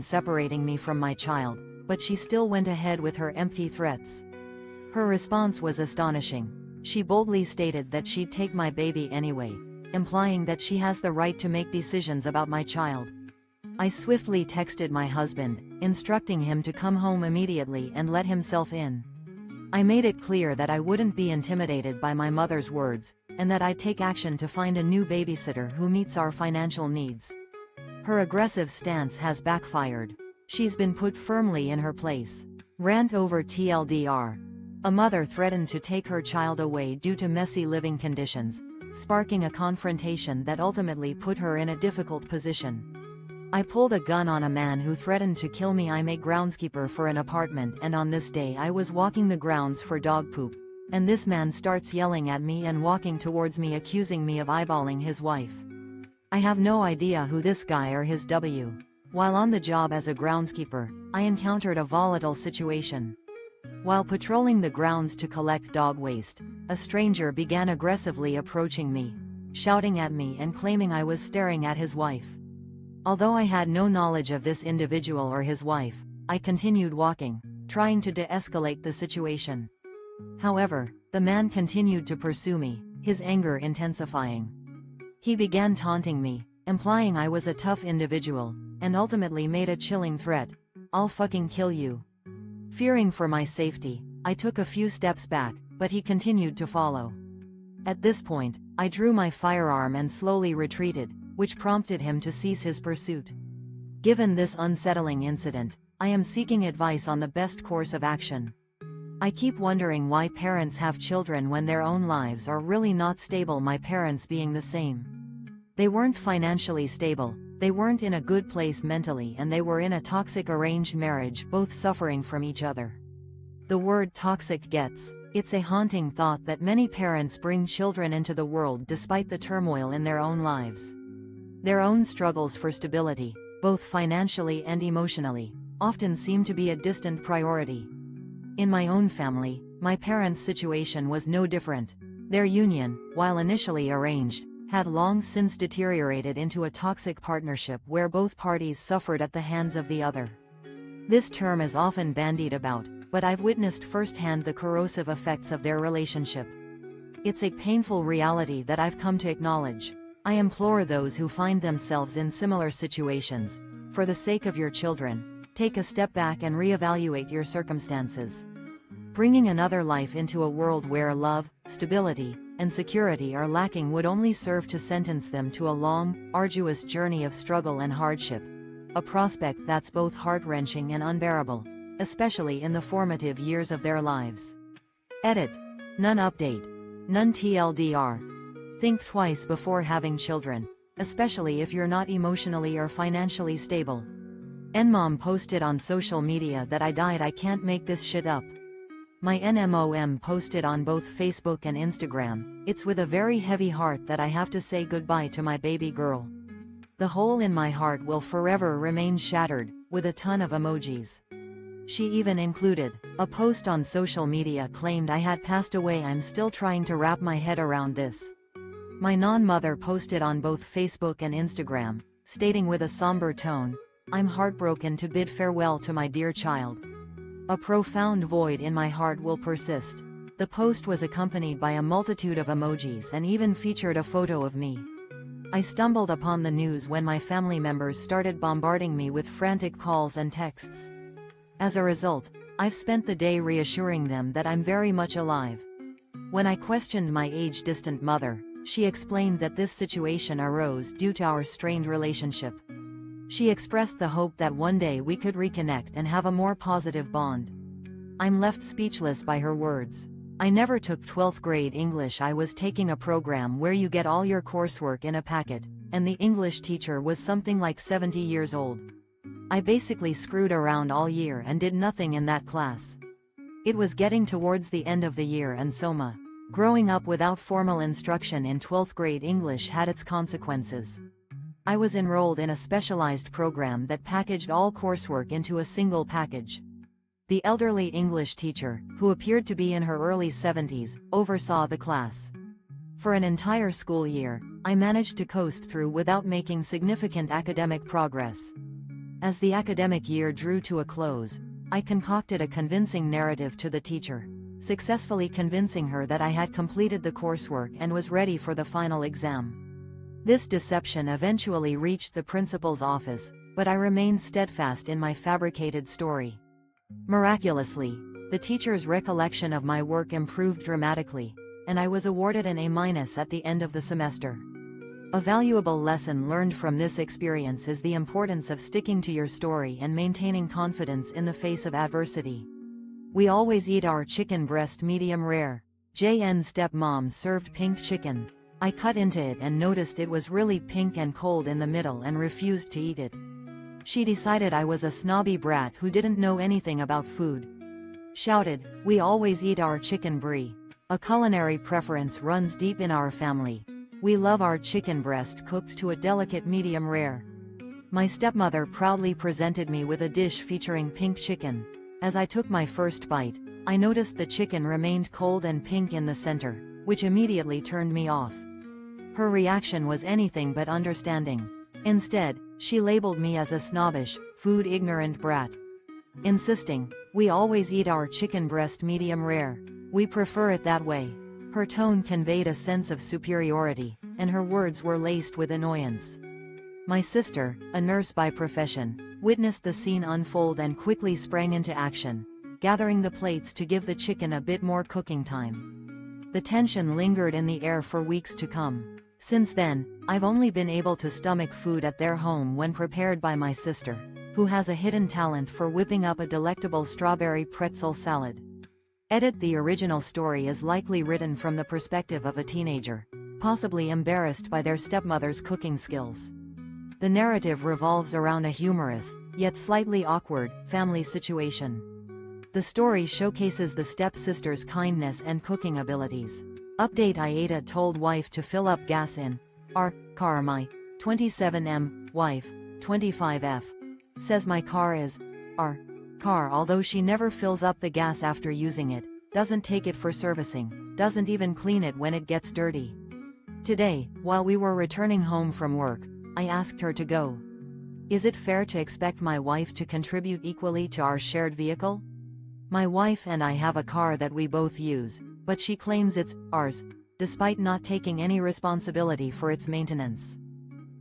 separating me from my child, but she still went ahead with her empty threats. Her response was astonishing. She boldly stated that she'd take my baby anyway, implying that she has the right to make decisions about my child. I swiftly texted my husband, instructing him to come home immediately and let himself in. I made it clear that I wouldn't be intimidated by my mother's words, and that I'd take action to find a new babysitter who meets our financial needs. Her aggressive stance has backfired. She's been put firmly in her place. Rant over TLDR. A mother threatened to take her child away due to messy living conditions, sparking a confrontation that ultimately put her in a difficult position. I pulled a gun on a man who threatened to kill me. I'm a groundskeeper for an apartment, and on this day I was walking the grounds for dog poop, and this man starts yelling at me and walking towards me, accusing me of eyeballing his wife. I have no idea who this guy or his W. While on the job as a groundskeeper, I encountered a volatile situation. While patrolling the grounds to collect dog waste, a stranger began aggressively approaching me, shouting at me and claiming I was staring at his wife. Although I had no knowledge of this individual or his wife, I continued walking, trying to de-escalate the situation. However, the man continued to pursue me, his anger intensifying. He began taunting me, implying I was a tough individual, and ultimately made a chilling threat: "I'll fucking kill you." Fearing for my safety, I took a few steps back, but he continued to follow. At this point, I drew my firearm and slowly retreated, which prompted him to cease his pursuit. Given this unsettling incident, I am seeking advice on the best course of action. I keep wondering why parents have children when their own lives are really not stable, my parents being the same. They weren't financially stable, they weren't in a good place mentally, and they were in a toxic arranged marriage, both suffering from each other. The word toxic it's a haunting thought that many parents bring children into the world despite the turmoil in their own lives. Their own struggles for stability, both financially and emotionally, often seem to be a distant priority. In my own family, my parents' situation was no different. Their union, while initially arranged, had long since deteriorated into a toxic partnership where both parties suffered at the hands of the other. This term is often bandied about, but I've witnessed firsthand the corrosive effects of their relationship. It's a painful reality that I've come to acknowledge. I implore those who find themselves in similar situations, for the sake of your children, take a step back and reevaluate your circumstances. Bringing another life into a world where love, stability, and security are lacking would only serve to sentence them to a long, arduous journey of struggle and hardship, a prospect that's both heart-wrenching and unbearable, especially in the formative years of their lives. Edit. None update. None TLDR. Think twice before having children, especially if you're not emotionally or financially stable. NMOM posted on social media that I died. I can't make this shit up. My NMOM posted on both Facebook and Instagram. It's with a very heavy heart that I have to say goodbye to my baby girl. The hole in my heart will forever remain shattered, with a ton of emojis. She even included a post on social media claimed I had passed away. I'm still trying to wrap my head around this. My non-mother posted on both Facebook and Instagram, stating with a somber tone, "I'm heartbroken to bid farewell to my dear child. A profound void in my heart will persist." The post was accompanied by a multitude of emojis and even featured a photo of me. I stumbled upon the news when my family members started bombarding me with frantic calls and texts. As a result, I've spent the day reassuring them that I'm very much alive. When I questioned my age-distant mother, she explained that this situation arose due to our strained relationship. She expressed the hope that one day we could reconnect and have a more positive bond. I'm left speechless by her words. I never took 12th grade English. I was taking a program where you get all your coursework in a packet, and the English teacher was something like 70 years old. I basically screwed around all year and did nothing in that class. It was getting towards the end of the year, and Soma. Growing up without formal instruction in 12th grade English had its consequences. I was enrolled in a specialized program that packaged all coursework into a single package. The elderly English teacher, who appeared to be in her early 70s, oversaw the class. For an entire school year, I managed to coast through without making significant academic progress. As the academic year drew to a close, I concocted a convincing narrative to the teacher, successfully convincing her that I had completed the coursework and was ready for the final exam. This deception eventually reached the principal's office, but I remained steadfast in my fabricated story. Miraculously, the teacher's recollection of my work improved dramatically, and I was awarded an A- at the end of the semester. A valuable lesson learned from this experience is the importance of sticking to your story and maintaining confidence in the face of adversity. We always eat our chicken breast medium rare. JN stepmom served pink chicken. I cut into it and noticed it was really pink and cold in the middle and refused to eat it. She decided I was a snobby brat who didn't know anything about food. Shouted, "We always eat our chicken brie." A culinary preference runs deep in our family. We love our chicken breast cooked to a delicate medium rare. My stepmother proudly presented me with a dish featuring pink chicken. As I took my first bite, I noticed the chicken remained cold and pink in the center, which immediately turned me off. Her reaction was anything but understanding. Instead, she labeled me as a snobbish, food-ignorant brat. Insisting, "We always eat our chicken breast medium rare. We prefer it that way." Her tone conveyed a sense of superiority, and her words were laced with annoyance. My sister, a nurse by profession, witnessed the scene unfold and quickly sprang into action, gathering the plates to give the chicken a bit more cooking time. The tension lingered in the air for weeks to come. Since then, I've only been able to stomach food at their home when prepared by my sister, who has a hidden talent for whipping up a delectable strawberry pretzel salad. Edit: the original story is likely written from the perspective of a teenager, possibly embarrassed by their stepmother's cooking skills. The narrative revolves around a humorous, yet slightly awkward, family situation. The story showcases the stepsister's kindness and cooking abilities. Update: AITA told wife to fill up gas in our car. My 27M wife, 25F, says my car is our car, although she never fills up the gas after using it, doesn't take it for servicing, doesn't even clean it when it gets dirty. Today, while we were returning home from work, I asked her to go. Is it fair to expect my wife to contribute equally to our shared vehicle? My wife and I have a car that we both use, but she claims it's ours, despite not taking any responsibility for its maintenance.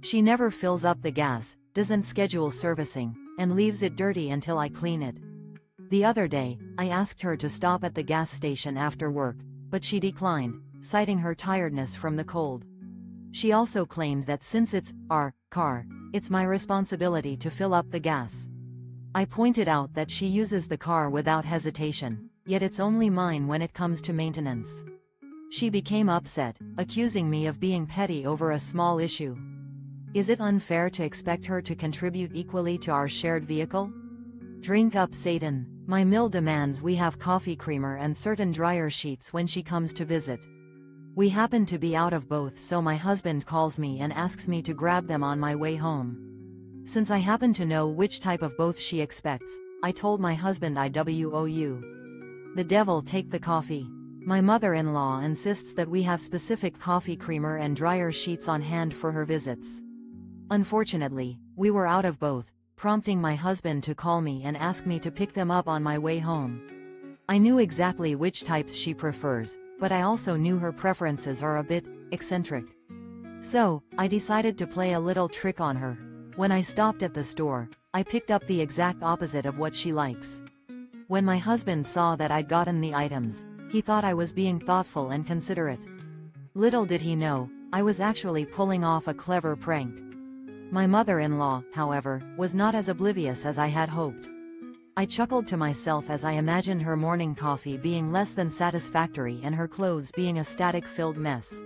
She never fills up the gas, doesn't schedule servicing, and leaves it dirty until I clean it. The other day, I asked her to stop at the gas station after work, but she declined, citing her tiredness from the cold. She also claimed that since it's our car, it's my responsibility to fill up the gas. I pointed out that she uses the car without hesitation, yet it's only mine when it comes to maintenance. She became upset, accusing me of being petty over a small issue. Is it unfair to expect her to contribute equally to our shared vehicle? Drink up, Satan. My mill demands we have coffee creamer and certain dryer sheets when she comes to visit. We happen to be out of both, so my husband calls me and asks me to grab them on my way home. Since I happen to know which type of both she expects, I told my husband IWOU. The devil take the coffee. My mother-in-law insists that we have specific coffee creamer and dryer sheets on hand for her visits. Unfortunately, we were out of both, prompting my husband to call me and ask me to pick them up on my way home. I knew exactly which types she prefers, but I also knew her preferences are a bit eccentric. So, I decided to play a little trick on her. When I stopped at the store, I picked up the exact opposite of what she likes. When my husband saw that I'd gotten the items, he thought I was being thoughtful and considerate. Little did he know, I was actually pulling off a clever prank. My mother-in-law, however, was not as oblivious as I had hoped. I chuckled to myself as I imagined her morning coffee being less than satisfactory and her clothes being a static-filled mess.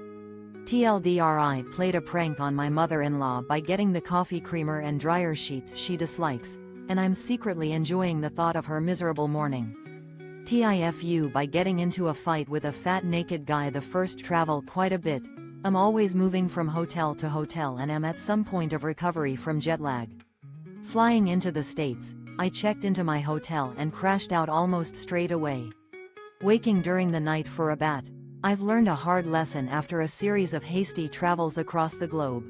TLDR: I played a prank on my mother-in-law by getting the coffee creamer and dryer sheets she dislikes, and I'm secretly enjoying the thought of her miserable morning. TIFU: by getting into a fight with a fat naked guy the first travel quite a bit. I'm always moving from hotel to hotel and am at some point of recovery from jet lag. Flying into the States, I checked into my hotel and crashed out almost straight away. Waking during the night for a bat. I've learned a hard lesson after a series of hasty travels across the globe.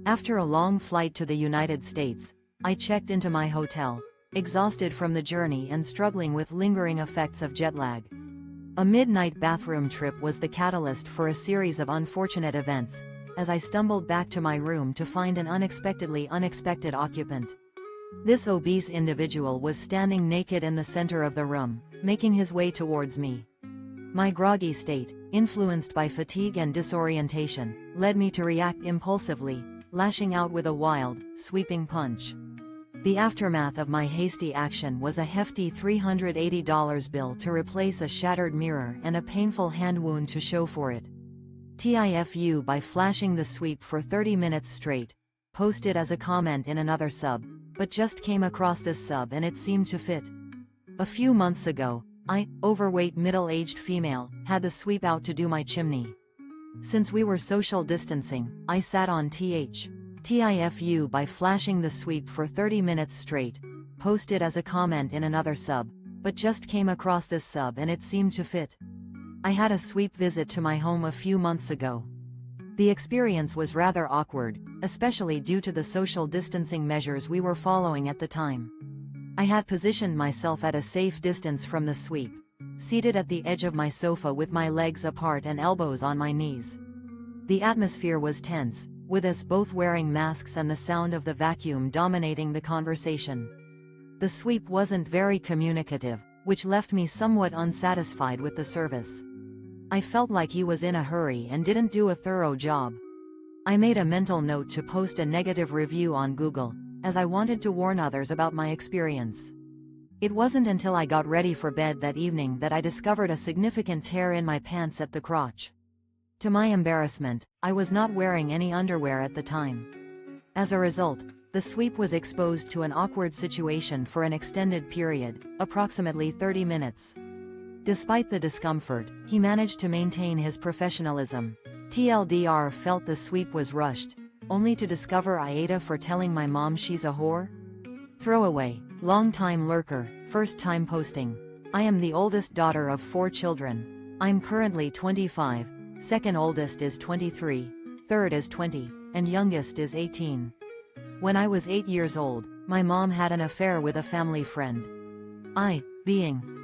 After a long flight to the United States, I checked into my hotel, exhausted from the journey and struggling with lingering effects of jet lag. A midnight bathroom trip was the catalyst for a series of unfortunate events, as I stumbled back to my room to find an unexpected occupant. This obese individual was standing naked in the center of the room, making his way towards me. My groggy state, influenced by fatigue and disorientation, led me to react impulsively, lashing out with a wild, sweeping punch. The aftermath of my hasty action was a hefty $380 bill to replace a shattered mirror and a painful hand wound to show for it. TIFU by flashing the sweep for 30 minutes straight, posted as a comment in another sub, but just came across this sub and it seemed to fit. A few months ago, I, overweight middle-aged female, had the sweep out to do my chimney. Since we were social distancing, I sat on TIFU by flashing the sweep for 30 minutes straight, posted as a comment in another sub, but just came across this sub and it seemed to fit. I had a sweep visit to my home a few months ago. The experience was rather awkward, especially due to the social distancing measures we were following at the time. I had positioned myself at a safe distance from the sweep, seated at the edge of my sofa with my legs apart and elbows on my knees. The atmosphere was tense, with us both wearing masks and the sound of the vacuum dominating the conversation. The sweep wasn't very communicative, which left me somewhat unsatisfied with the service. I felt like he was in a hurry and didn't do a thorough job. I made a mental note to post a negative review on Google, as I wanted to warn others about my experience. It wasn't until I got ready for bed that evening that I discovered a significant tear in my pants at the crotch. To my embarrassment, I was not wearing any underwear at the time. As a result, the sweep was exposed to an awkward situation for an extended period, approximately 30 minutes. Despite the discomfort, he managed to maintain his professionalism. TLDR felt the sweep was rushed, only to discover AITA for telling my mom she's a whore? Throwaway, long-time lurker, first-time posting. I am the oldest daughter of 4 children. I'm currently 25, second oldest is 23, third is 20, and youngest is 18. When I was 8 years old, my mom had an affair with a family friend.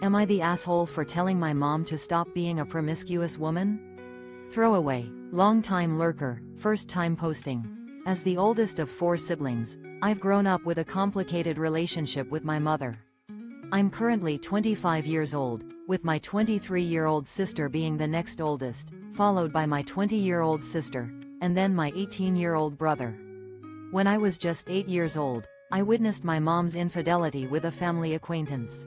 Am I the asshole for telling my mom to stop being a promiscuous woman? Throwaway, long-time lurker, first-time posting. As the oldest of 4 siblings, I've grown up with a complicated relationship with my mother. I'm currently 25 years old, with my 23-year-old sister being the next oldest, followed by my 20-year-old sister, and then my 18-year-old brother. When I was just 8 years old, I witnessed my mom's infidelity with a family acquaintance.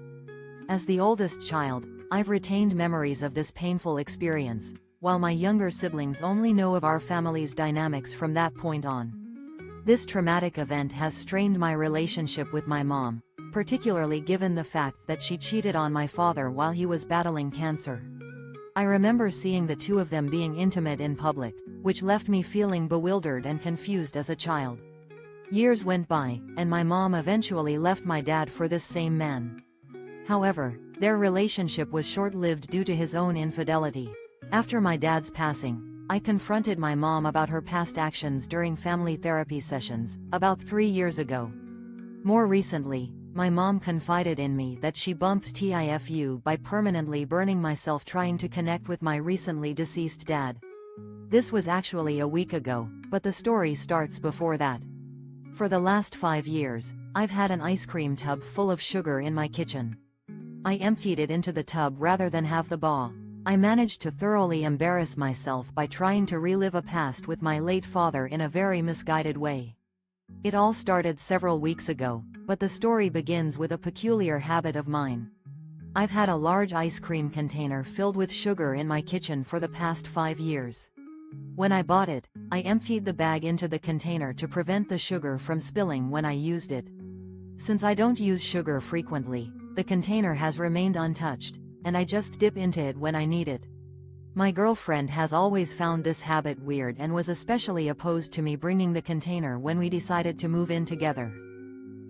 As the oldest child, I've retained memories of this painful experience, while my younger siblings only know of our family's dynamics from that point on. This traumatic event has strained my relationship with my mom, particularly given the fact that she cheated on my father while he was battling cancer. I remember seeing the two of them being intimate in public, which left me feeling bewildered and confused as a child. Years went by, and my mom eventually left my dad for this same man. However, their relationship was short-lived due to his own infidelity. After my dad's passing, I confronted my mom about her past actions during family therapy sessions, about 3 years ago. More recently, my mom confided in me that she bumped TIFU by permanently burning myself trying to connect with my recently deceased dad. This was actually a week ago, but the story starts before that. For the last 5 years, I've had an ice cream tub full of sugar in my kitchen. I emptied it into the tub rather than have the ball. I managed to thoroughly embarrass myself by trying to relive a past with my late father in a very misguided way. It all started several weeks ago, but the story begins with a peculiar habit of mine. I've had a large ice cream container filled with sugar in my kitchen for the past 5 years. When I bought it, I emptied the bag into the container to prevent the sugar from spilling when I used it. Since I don't use sugar frequently, the container has remained untouched, and I just dip into it when I need it. My girlfriend has always found this habit weird and was especially opposed to me bringing the container when we decided to move in together.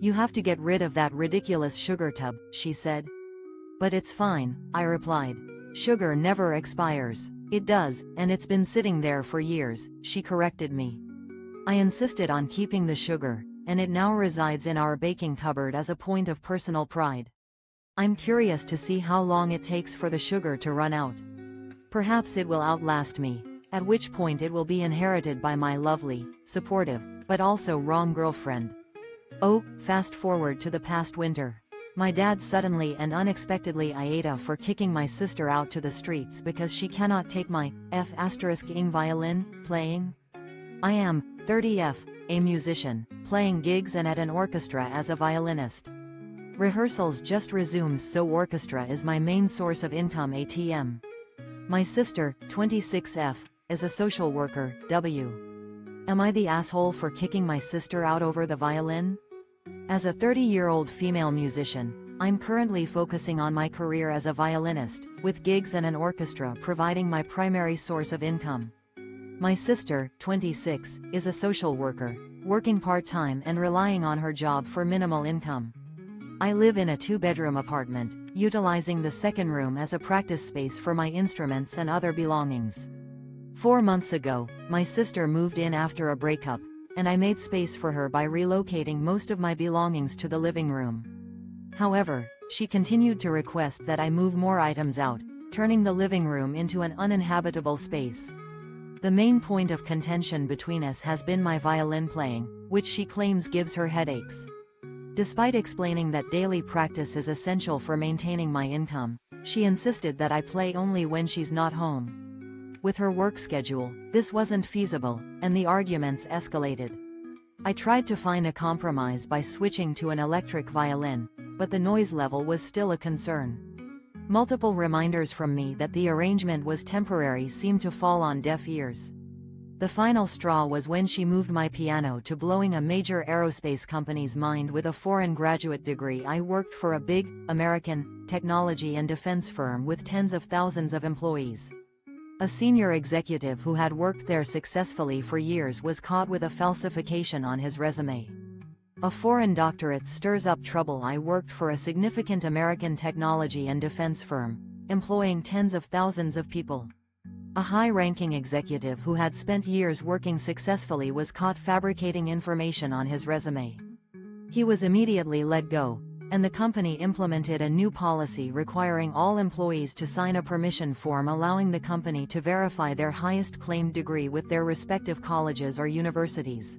"You have to get rid of that ridiculous sugar tub," she said. "But it's fine," I replied. "Sugar never expires." "It does, and it's been sitting there for years," she corrected me. I insisted on keeping the sugar, and it now resides in our baking cupboard as a point of personal pride. I'm curious to see how long it takes for the sugar to run out. Perhaps it will outlast me, at which point it will be inherited by my lovely, supportive, but also wrong girlfriend. Oh, fast forward to the past winter. My dad suddenly and unexpectedly AITA for kicking my sister out to the streets because she cannot take my F***ing violin playing. I am 30F, a musician, playing gigs and at an orchestra as a violinist. Rehearsals just resumed, so orchestra is my main source of income. ATM. My sister, 26F, is a social worker. W. Am I the asshole for kicking my sister out over the violin? As a 30-year-old female musician, I'm currently focusing on my career as a violinist, with gigs and an orchestra providing my primary source of income. My sister, 26, is a social worker, working part-time and relying on her job for minimal income. I live in a 2-bedroom apartment, utilizing the second room as a practice space for my instruments and other belongings. 4 months ago, my sister moved in after a breakup, and I made space for her by relocating most of my belongings to the living room. However, she continued to request that I move more items out, turning the living room into an uninhabitable space. The main point of contention between us has been my violin playing, which she claims gives her headaches. Despite explaining that daily practice is essential for maintaining my income, she insisted that I play only when she's not home. With her work schedule, this wasn't feasible, and the arguments escalated. I tried to find a compromise by switching to an electric violin, but the noise level was still a concern. Multiple reminders from me that the arrangement was temporary seemed to fall on deaf ears. The final straw was when she moved my piano to blowing a major aerospace company's mind with a foreign graduate degree. I worked for a big, American, technology and defense firm with tens of thousands of employees. A senior executive who had worked there successfully for years was caught with a falsification on his resume. A foreign doctorate stirs up trouble. I worked for a significant American technology and defense firm, employing tens of thousands of people. A high-ranking executive who had spent years working successfully was caught fabricating information on his resume. He was immediately let go, and the company implemented a new policy requiring all employees to sign a permission form allowing the company to verify their highest claimed degree with their respective colleges or universities.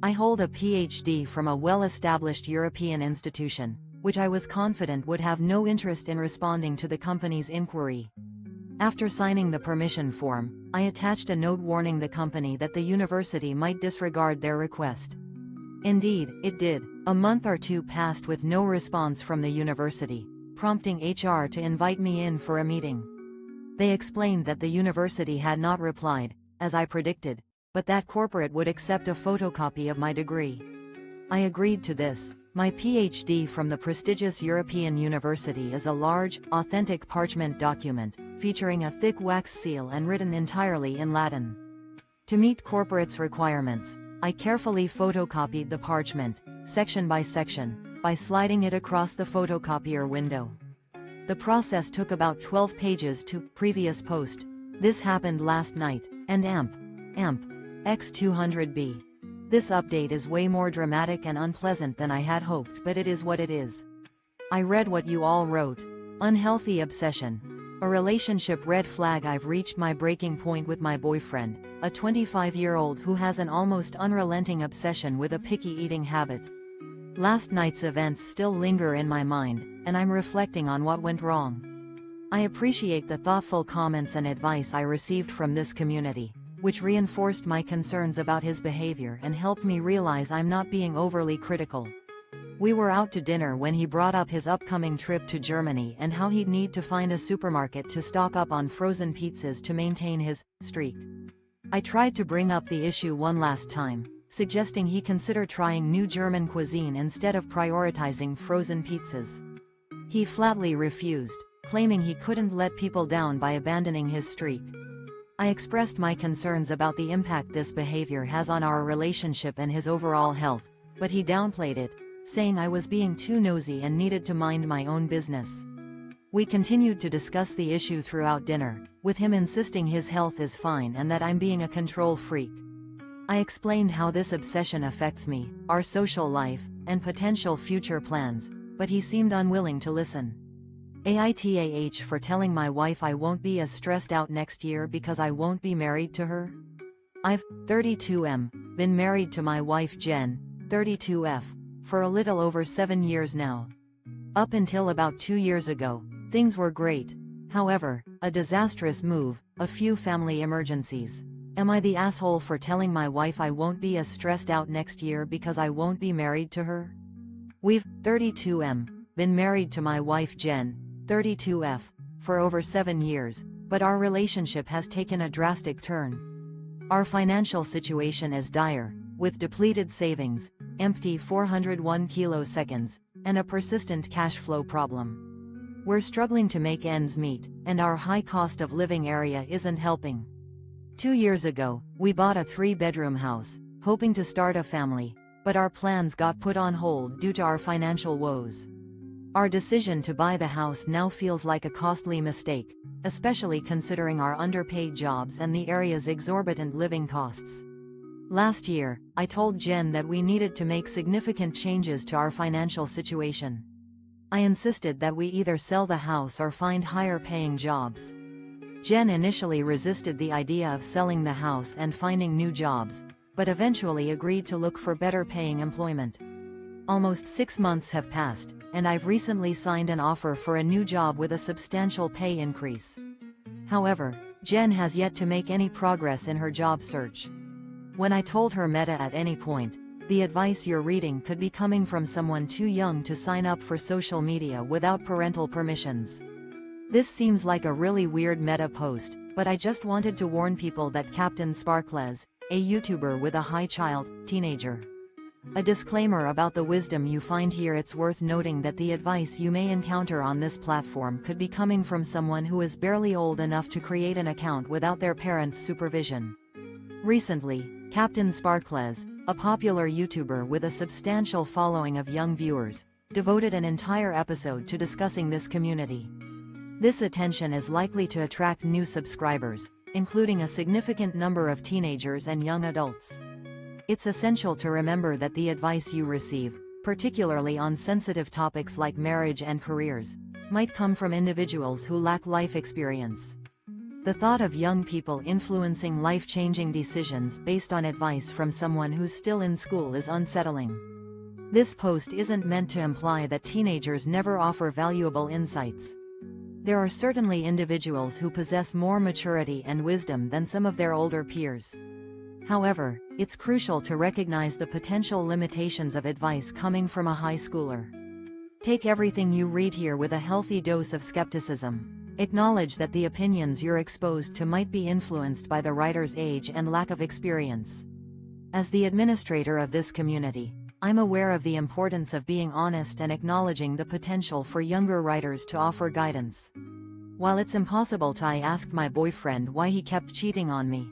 I hold a PhD from a well-established European institution, which I was confident would have no interest in responding to the company's inquiry. After signing the permission form, I attached a note warning the company that the university might disregard their request. Indeed, it did. A month or two passed with no response from the university, prompting HR to invite me in for a meeting. They explained that the university had not replied, as I predicted, but that corporate would accept a photocopy of my degree. I agreed to this. My PhD from the prestigious European university is a large, authentic parchment document, featuring a thick wax seal and written entirely in Latin. To meet corporate's requirements, I carefully photocopied the parchment, section by section, by sliding it across the photocopier window. The process took about 12 pages to previous post. This happened last night, and AMP X200B. This update is way more dramatic and unpleasant than I had hoped, but it is what it is. I read what you all wrote. Unhealthy obsession. A relationship red flag. I've reached my breaking point with my boyfriend, a 25-year-old who has an almost unrelenting obsession with a picky eating habit. Last night's events still linger in my mind, and I'm reflecting on what went wrong. I appreciate the thoughtful comments and advice I received from this community, which reinforced my concerns about his behavior and helped me realize I'm not being overly critical. We were out to dinner when he brought up his upcoming trip to Germany and how he'd need to find a supermarket to stock up on frozen pizzas to maintain his streak. I tried to bring up the issue one last time, suggesting he consider trying new German cuisine instead of prioritizing frozen pizzas. He flatly refused, claiming he couldn't let people down by abandoning his streak. I expressed my concerns about the impact this behavior has on our relationship and his overall health, but he downplayed it, saying I was being too nosy and needed to mind my own business. We continued to discuss the issue throughout dinner, with him insisting his health is fine and that I'm being a control freak. I explained how this obsession affects me, our social life, and potential future plans, but he seemed unwilling to listen. AITA for telling my wife I won't be as stressed out next year because I won't be married to her? I've, 32M, been married to my wife Jen, 32F, for a little over 7 years now. Up until about 2 years ago, things were great. However, a disastrous move, a few family emergencies. Am I the asshole for telling my wife I won't be as stressed out next year because I won't be married to her? We've, 32M, been married to my wife Jen, 32F, for over 7 years, but our relationship has taken a drastic turn. Our financial situation is dire, with depleted savings, empty 401 kiloseconds, and a persistent cash flow problem. We're struggling to make ends meet, and our high cost of living area isn't helping. 2 years ago, we bought a 3-bedroom house, hoping to start a family, but our plans got put on hold due to our financial woes. Our decision to buy the house now feels like a costly mistake, especially considering our underpaid jobs and the area's exorbitant living costs. Last year, I told Jen that we needed to make significant changes to our financial situation. I insisted that we either sell the house or find higher-paying jobs. Jen initially resisted the idea of selling the house and finding new jobs, but eventually agreed to look for better-paying employment. Almost 6 months have passed, and I've recently signed an offer for a new job with a substantial pay increase. However, Jen has yet to make any progress in her job search. When I told her Meta at any point, the advice you're reading could be coming from someone too young to sign up for social media without parental permissions. This seems like a really weird meta post, but I just wanted to warn people that Captain Sparkles, a YouTuber with a high child, teenager. A disclaimer about the wisdom you find here. It's worth noting that the advice you may encounter on this platform could be coming from someone who is barely old enough to create an account without their parents' supervision. Recently, Captain Sparkles, a popular YouTuber with a substantial following of young viewers, devoted an entire episode to discussing this community. This attention is likely to attract new subscribers, including a significant number of teenagers and young adults. It's essential to remember that the advice you receive, particularly on sensitive topics like marriage and careers, might come from individuals who lack life experience. The thought of young people influencing life-changing decisions based on advice from someone who's still in school is unsettling. This post isn't meant to imply that teenagers never offer valuable insights. There are certainly individuals who possess more maturity and wisdom than some of their older peers. However, it's crucial to recognize the potential limitations of advice coming from a high schooler. Take everything you read here with a healthy dose of skepticism. Acknowledge that the opinions you're exposed to might be influenced by the writer's age and lack of experience. As the administrator of this community, I'm aware of the importance of being honest and acknowledging the potential for younger writers to offer guidance. While it's impossible to, I asked my boyfriend why he kept cheating on me.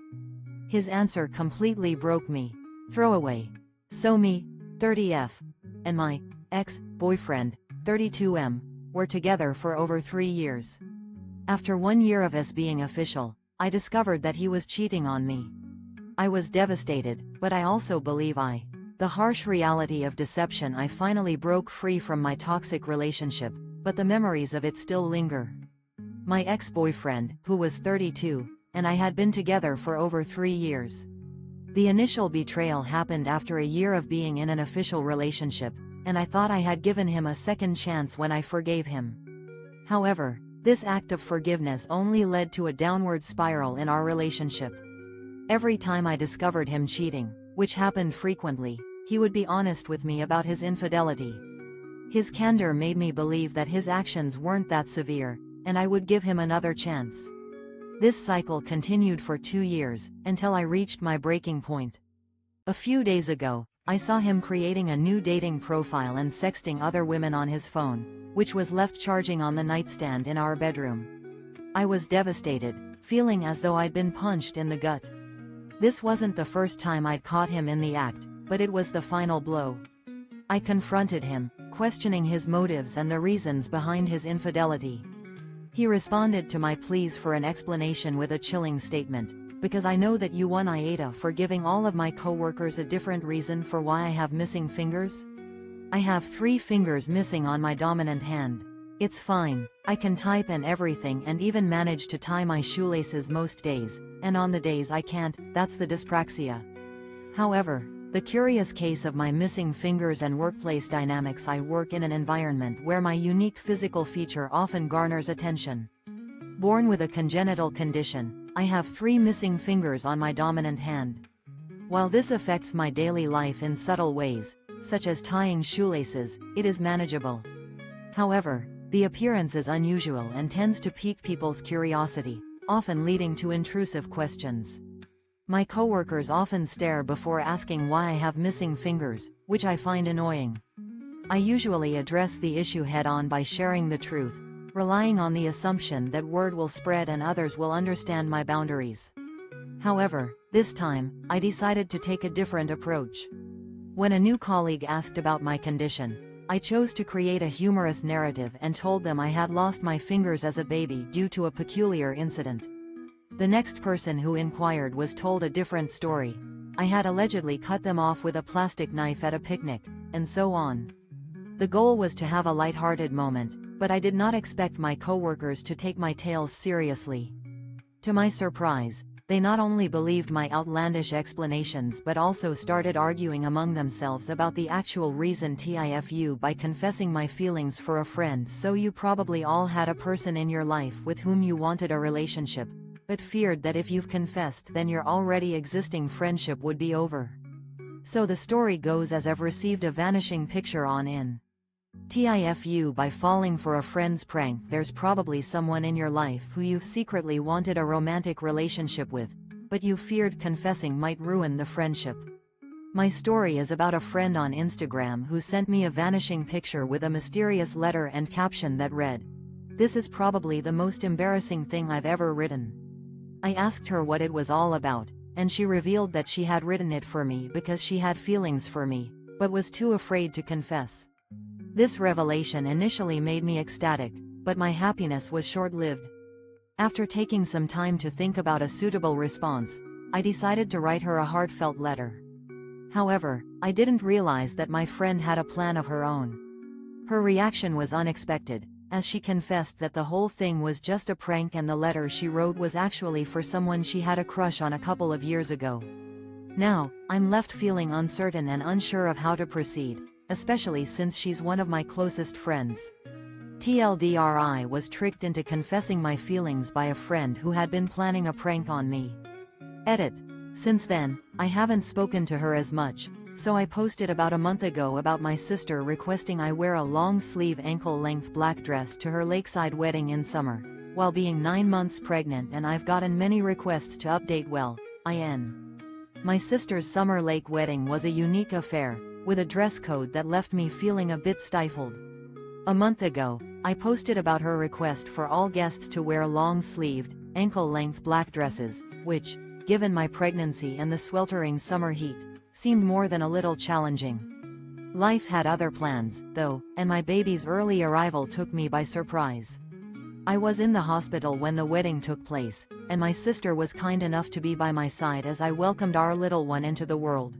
His answer completely broke me. Throwaway. So me, 30F, and my ex-boyfriend, 32M, were together for over 3 years. After 1 year of us being official, I discovered that he was cheating on me. I was devastated, but I also believe the harsh reality of deception. I finally broke free from my toxic relationship, but the memories of it still linger. My ex-boyfriend, who was 32, and I had been together for over 3 years. The initial betrayal happened after a year of being in an official relationship, and I thought I had given him a second chance when I forgave him. However, this act of forgiveness only led to a downward spiral in our relationship. Every time I discovered him cheating, which happened frequently, he would be honest with me about his infidelity. His candor made me believe that his actions weren't that severe, and I would give him another chance. This cycle continued for 2 years, until I reached my breaking point. A few days ago, I saw him creating a new dating profile and sexting other women on his phone, which was left charging on the nightstand in our bedroom. I was devastated, feeling as though I'd been punched in the gut. This wasn't the first time I'd caught him in the act, but it was the final blow. I confronted him, questioning his motives and the reasons behind his infidelity. He responded to my pleas for an explanation with a chilling statement. because I know that you won AITA for giving all of my coworkers a different reason for why I have missing fingers? I have 3 fingers missing on my dominant hand. It's fine, I can type and everything and even manage to tie my shoelaces most days, and on the days I can't, that's the dyspraxia. However, the curious case of my missing fingers and workplace dynamics. I work in an environment where my unique physical feature often garners attention. Born with a congenital condition, I have 3 missing fingers on my dominant hand. While this affects my daily life in subtle ways, such as tying shoelaces, it is manageable. However, the appearance is unusual and tends to pique people's curiosity, often leading to intrusive questions. My coworkers often stare before asking why I have missing fingers, which I find annoying. I usually address the issue head-on by sharing the truth, relying on the assumption that word will spread and others will understand my boundaries. However, this time, I decided to take a different approach. When a new colleague asked about my condition, I chose to create a humorous narrative and told them I had lost my fingers as a baby due to a peculiar incident. The next person who inquired was told a different story. I had allegedly cut them off with a plastic knife at a picnic, and so on. The goal was to have a lighthearted moment, but I did not expect my coworkers to take my tales seriously. To my surprise, they not only believed my outlandish explanations but also started arguing among themselves about the actual reason. TIFU by confessing my feelings for a friend. So you probably all had a person in your life with whom you wanted a relationship, but feared that if you've confessed then your already existing friendship would be over. So the story goes as I've received a vanishing picture on in. TIFU by falling for a friend's prank. There's probably someone in your life who you've secretly wanted a romantic relationship with, but you feared confessing might ruin the friendship. My story is about a friend on Instagram who sent me a vanishing picture with a mysterious letter and caption that read, "This is probably the most embarrassing thing I've ever written." I asked her what it was all about, and she revealed that she had written it for me because she had feelings for me, but was too afraid to confess. This revelation initially made me ecstatic, but my happiness was short-lived. After taking some time to think about a suitable response, I decided to write her a heartfelt letter. However, I didn't realize that my friend had a plan of her own. Her reaction was unexpected, as she confessed that the whole thing was just a prank and the letter she wrote was actually for someone she had a crush on a couple of years ago. Now, I'm left feeling uncertain and unsure of how to proceed, especially since she's one of my closest friends. TLDR, I was tricked into confessing my feelings by a friend who had been planning a prank on me. Edit. Since then, I haven't spoken to her as much, so I posted about a month ago about my sister requesting I wear a long-sleeve ankle-length black dress to her lakeside wedding in summer, while being 9 months pregnant, and I've gotten many requests to update. Well, my sister's summer lake wedding was a unique affair, with a dress code that left me feeling a bit stifled. A month ago, I posted about her request for all guests to wear long-sleeved, ankle-length black dresses, which, given my pregnancy and the sweltering summer heat, seemed more than a little challenging. Life had other plans, though, and my baby's early arrival took me by surprise. I was in the hospital when the wedding took place, and my sister was kind enough to be by my side as I welcomed our little one into the world.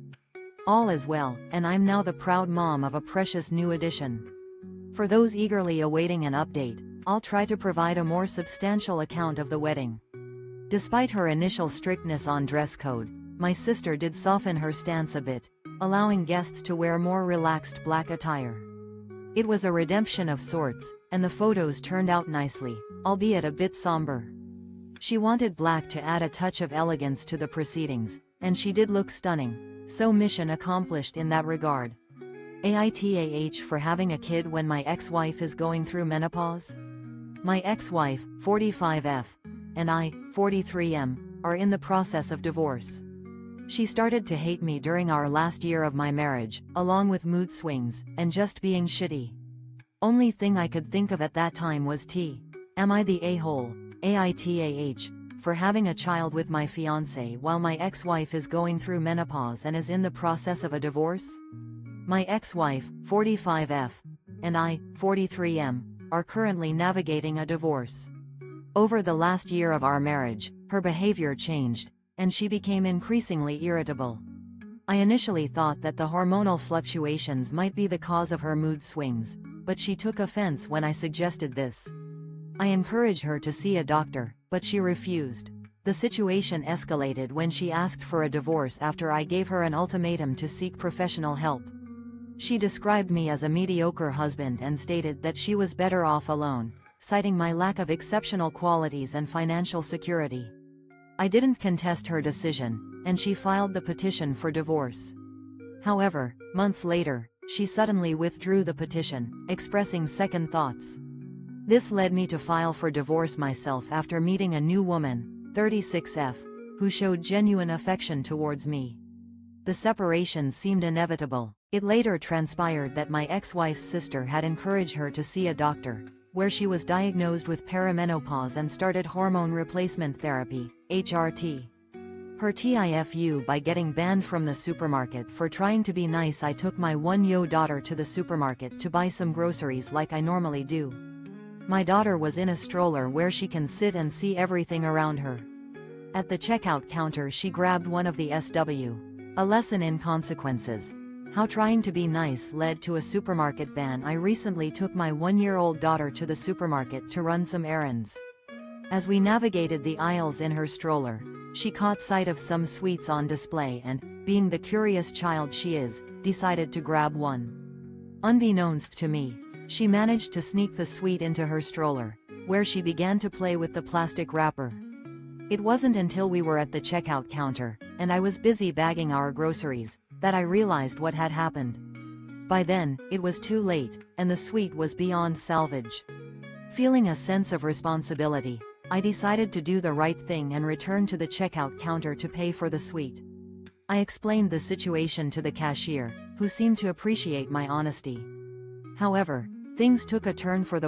All is well, and I'm now the proud mom of a precious new addition. For those eagerly awaiting an update, I'll try to provide a more substantial account of the wedding. Despite her initial strictness on dress code, my sister did soften her stance a bit, allowing guests to wear more relaxed black attire. It was a redemption of sorts, and the photos turned out nicely, albeit a bit somber. She wanted black to add a touch of elegance to the proceedings, and she did look stunning, so mission accomplished in that regard. AITA for having a kid when my ex-wife is going through menopause? My ex-wife, 45F, and I, 43M, are in the process of divorce. She started to hate me during our last year of my marriage, along with mood swings, and just being shitty. Only thing I could think of at that time was am I the a-hole, AITA for having a child with my fiancé while my ex-wife is going through menopause and is in the process of a divorce? My ex-wife, 45F, and I, 43M, are currently navigating a divorce. Over the last year of our marriage, her behavior changed, and she became increasingly irritable. I initially thought that the hormonal fluctuations might be the cause of her mood swings, but she took offense when I suggested this. I encouraged her to see a doctor, but she refused. The situation escalated when she asked for a divorce after I gave her an ultimatum to seek professional help. She described me as a mediocre husband and stated that she was better off alone, citing my lack of exceptional qualities and financial security. I didn't contest her decision, and she filed the petition for divorce. However, months later, she suddenly withdrew the petition, expressing second thoughts. This led me to file for divorce myself after meeting a new woman, 36F, who showed genuine affection towards me. The separation seemed inevitable. It later transpired that my ex-wife's sister had encouraged her to see a doctor, where she was diagnosed with perimenopause and started hormone replacement therapy, HRT. Her TIFU by getting banned from the supermarket for trying to be nice. I took my 1-year-old daughter to the supermarket to buy some groceries like I normally do. My daughter was in a stroller where she can sit and see everything around her. At the checkout counter she grabbed one of the SW. A lesson in consequences. How trying to be nice led to a supermarket ban. I recently took my 1-year-old daughter to the supermarket to run some errands. As we navigated the aisles in her stroller, she caught sight of some sweets on display and, being the curious child she is, decided to grab one. Unbeknownst to me, she managed to sneak the sweet into her stroller, where she began to play with the plastic wrapper. It wasn't until we were at the checkout counter, and I was busy bagging our groceries, that I realized what had happened. By then, it was too late, and the sweet was beyond salvage. Feeling a sense of responsibility, I decided to do the right thing and return to the checkout counter to pay for the sweet. I explained the situation to the cashier, who seemed to appreciate my honesty. However, things took a turn for the